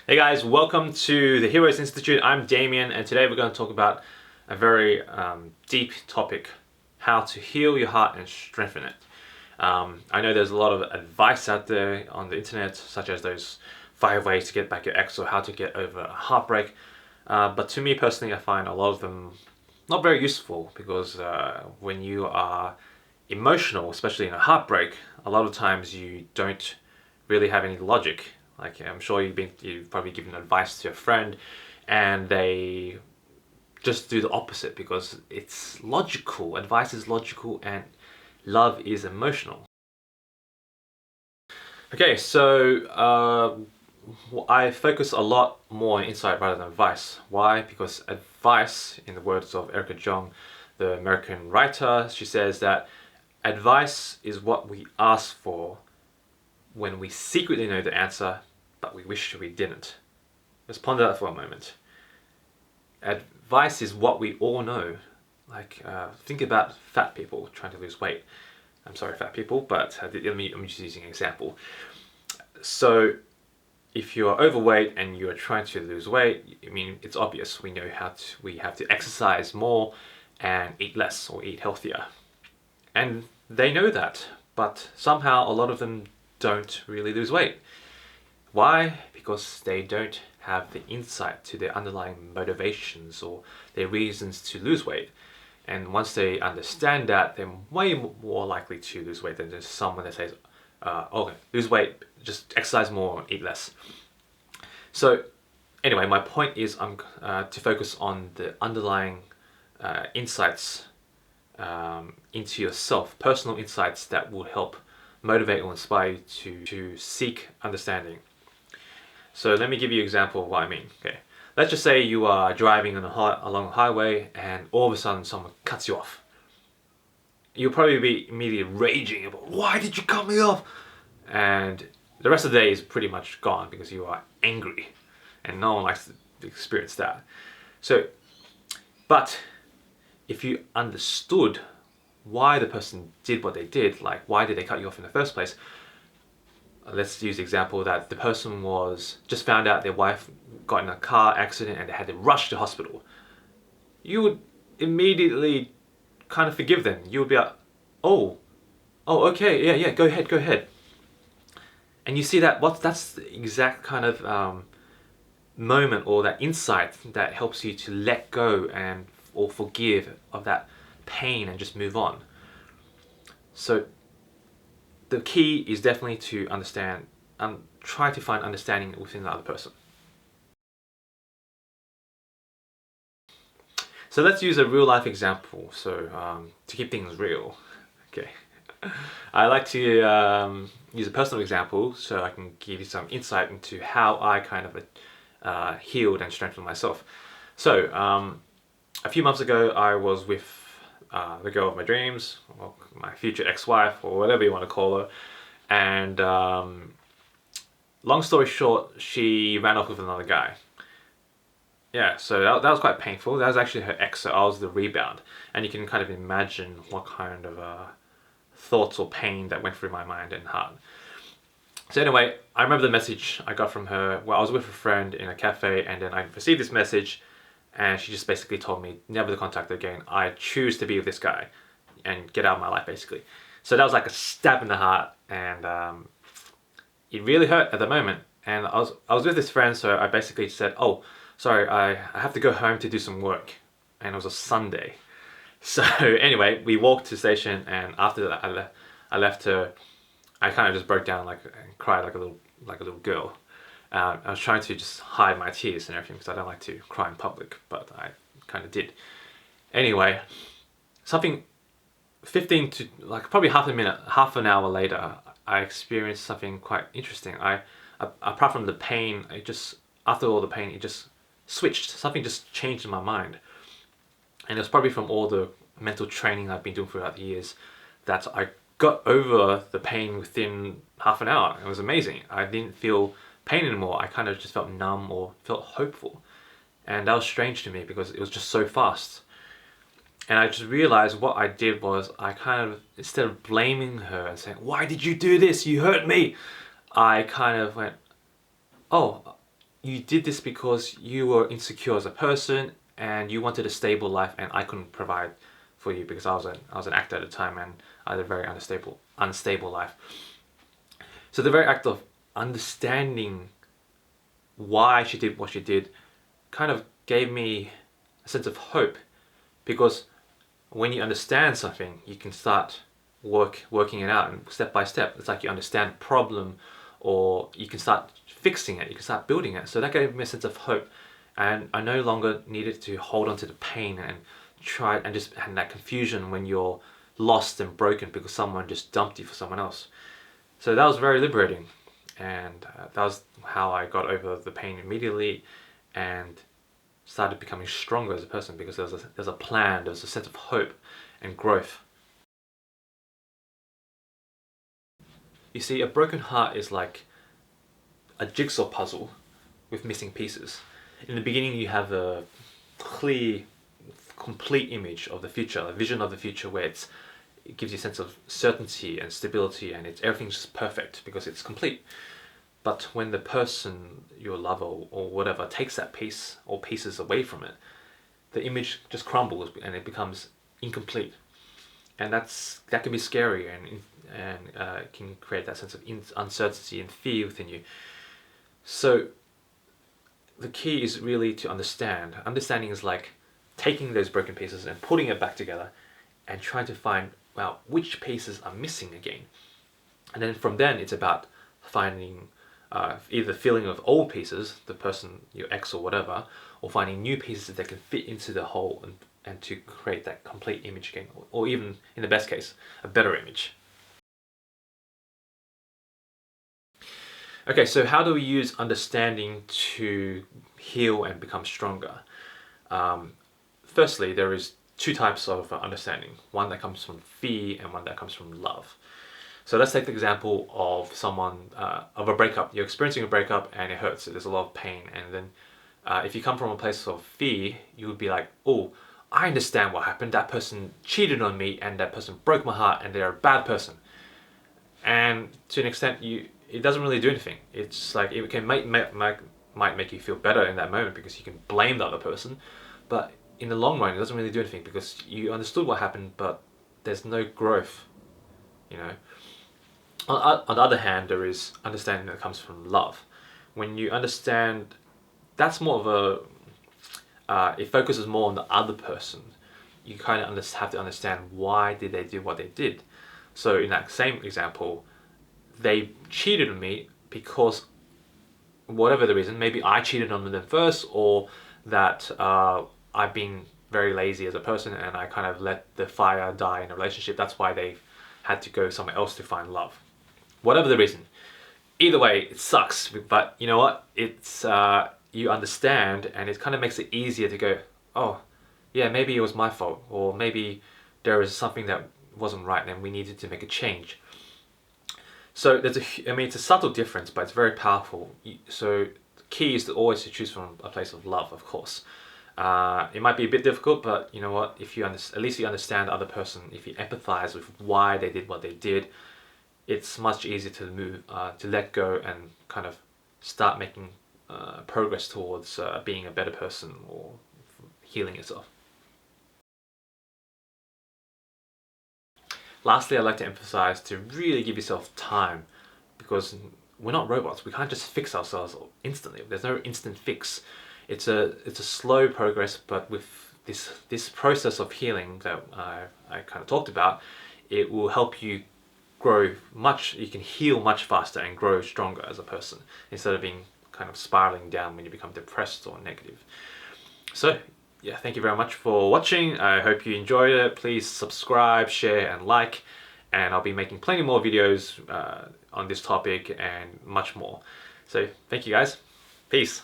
Hey guys, welcome to the Heroes Institute. I'm Damien, and today we're going to talk about a very deep topic: how to heal your heart and strengthen it. I know there's a lot of advice out there on the internet, such as those 5 ways to get back your ex or how to get over a heartbreak. But to me personally, I find a lot of them not very useful because when you are emotional, especially in a heartbreak, a lot of times you don't really have any logic. Like I'm sure you've probably given advice to a friend, and they just do the opposite because it's logical. Advice is logical, and love is emotional. Okay, so I focus a lot more on insight rather than advice. Why? Because advice, in the words of Erica Jong, the American writer, she says that advice is what we ask for when we secretly know the answer, but we wish we didn't. Let's ponder that for a moment. Advice is what we all know. Like, think about fat people trying to lose weight. I'm sorry, fat people, but I'm just using an example. So, if you're overweight and you're trying to lose weight, I mean, it's obvious. We know we have to exercise more and eat less or eat healthier. And they know that, but somehow a lot of them don't really lose weight. Why? Because they don't have the insight to their underlying motivations or their reasons to lose weight. And once they understand that, they're way more likely to lose weight than just someone that says, okay, lose weight, just exercise more and eat less. So anyway, my point is to focus on the underlying insights into yourself, personal insights that will help motivate or inspire you to seek understanding. So let me give you an example of what I mean. Okay, let's just say you are driving along a highway and all of a sudden someone cuts you off. You'll probably be immediately raging about, why did you cut me off? And the rest of the day is pretty much gone because you are angry, and no one likes to experience that. So, but if you understood why the person did what they did, like why did they cut you off in the first place? Let's use the example that the person was just found out their wife got in a car accident and they had to rush to hospital. You would immediately kind of forgive them. You would be like, oh, okay, yeah, go ahead. And you see that's the exact kind of moment or that insight that helps you to let go and or forgive of that pain and just move on. So the key is definitely to understand and try to find understanding within the other person. So let's use a real life example. So to keep things real, okay. I like to use a personal example so I can give you some insight into how I kind of healed and strengthened myself. So a few months ago, I was with the girl of my dreams, or my future ex-wife, or whatever you want to call her. And long story short, she ran off with another guy. Yeah, so that was quite painful. That was actually her ex, so I was the rebound. And you can kind of imagine what kind of thoughts or pain that went through my mind and heart. So anyway, I remember the message I got from her. Well, I was with a friend in a cafe, and then I received this message, and she just basically told me never to contact her again. I choose to be with this guy and get out of my life, basically. So that was like a stab in the heart, and it really hurt at the moment. And I was with this friend, so I basically said, oh, sorry, I have to go home to do some work. And it was a Sunday. So anyway, we walked to the station, and after that I left her. I kind of just broke down and cried like a little girl. I was trying to just hide my tears and everything because I don't like to cry in public, but I kind of did. Anyway, something 15 to probably half an hour later, I experienced something quite interesting. Apart from the pain, after all the pain, it just switched. Something just changed in my mind. And it was probably from all the mental training I've been doing throughout the years that I got over the pain within half an hour. It was amazing. I didn't feel pain anymore. I kind of just felt numb or felt hopeful. And that was strange to me because it was just so fast. And I just realized what I did was I kind of, instead of blaming her and saying, why did you do this? You hurt me. I kind of went, oh, you did this because you were insecure as a person and you wanted a stable life, and I couldn't provide for you because I was an actor at the time and I had a very unstable life. So the very act of understanding why she did what she did kind of gave me a sense of hope, because when you understand something, you can start working it out and step by step. It's like you understand a problem, or you can start fixing it, you can start building it. So that gave me a sense of hope, and I no longer needed to hold on to the pain and try and just and that confusion when you're lost and broken because someone just dumped you for someone else. So that was very liberating, and that was how I got over the pain immediately and started becoming stronger as a person, because there's a plan, there's a sense of hope and growth. You see, a broken heart is like a jigsaw puzzle with missing pieces. In the beginning, you have a clear, complete image of the future, a vision of the future where it gives you a sense of certainty and stability, and everything's just perfect because it's complete. But when the person, your lover or whatever, takes that piece or pieces away from it, the image just crumbles and it becomes incomplete. And that can be scary, and can create that sense of uncertainty and fear within you. So the key is really to understand. Understanding is like taking those broken pieces and putting it back together and trying to find, well, which pieces are missing again. And then from then it's about finding either filling of old pieces, the person, your ex or whatever, or finding new pieces that can fit into the whole and to create that complete image again, or even, in the best case, a better image. Okay, so how do we use understanding to heal and become stronger? Firstly, there is two types of understanding. One that comes from fear and one that comes from love. So let's take the example of someone, of a breakup. You're experiencing a breakup and it hurts, there's a lot of pain. And then if you come from a place of fear, you would be like, oh, I understand what happened. That person cheated on me and that person broke my heart and they're a bad person. And to an extent, it doesn't really do anything. It's like it can might make you feel better in that moment because you can blame the other person. But in the long run, it doesn't really do anything because you understood what happened, but there's no growth, you know. On the other hand, there is understanding that comes from love. When you understand, that's more of it focuses more on the other person. You kind of have to understand why did they do what they did. So in that same example, they cheated on me because whatever the reason, maybe I cheated on them first, or that I've been very lazy as a person and I kind of let the fire die in a relationship. That's why they had to go somewhere else to find love. Whatever the reason. Either way, it sucks, but you know what? It's you understand, and it kind of makes it easier to go, oh, yeah, maybe it was my fault, or maybe there was something that wasn't right and we needed to make a change. So it's a subtle difference, but it's very powerful. So the key is to always choose from a place of love, of course. It might be a bit difficult, but you know what? If you at least you understand the other person, if you empathize with why they did what they did, it's much easier to let go and kind of start making progress towards being a better person or healing yourself. Lastly, I'd like to emphasize to really give yourself time, because we're not robots. We can't just fix ourselves instantly. There's no instant fix. It's a slow progress, but with this process of healing that I kind of talked about, it will help you grow you can heal much faster and grow stronger as a person, instead of being kind of spiraling down when you become depressed or negative. So yeah, thank you very much for watching. I hope you enjoyed it. Please subscribe, share and like, and I'll be making plenty more videos on this topic and much more. So thank you guys. Peace.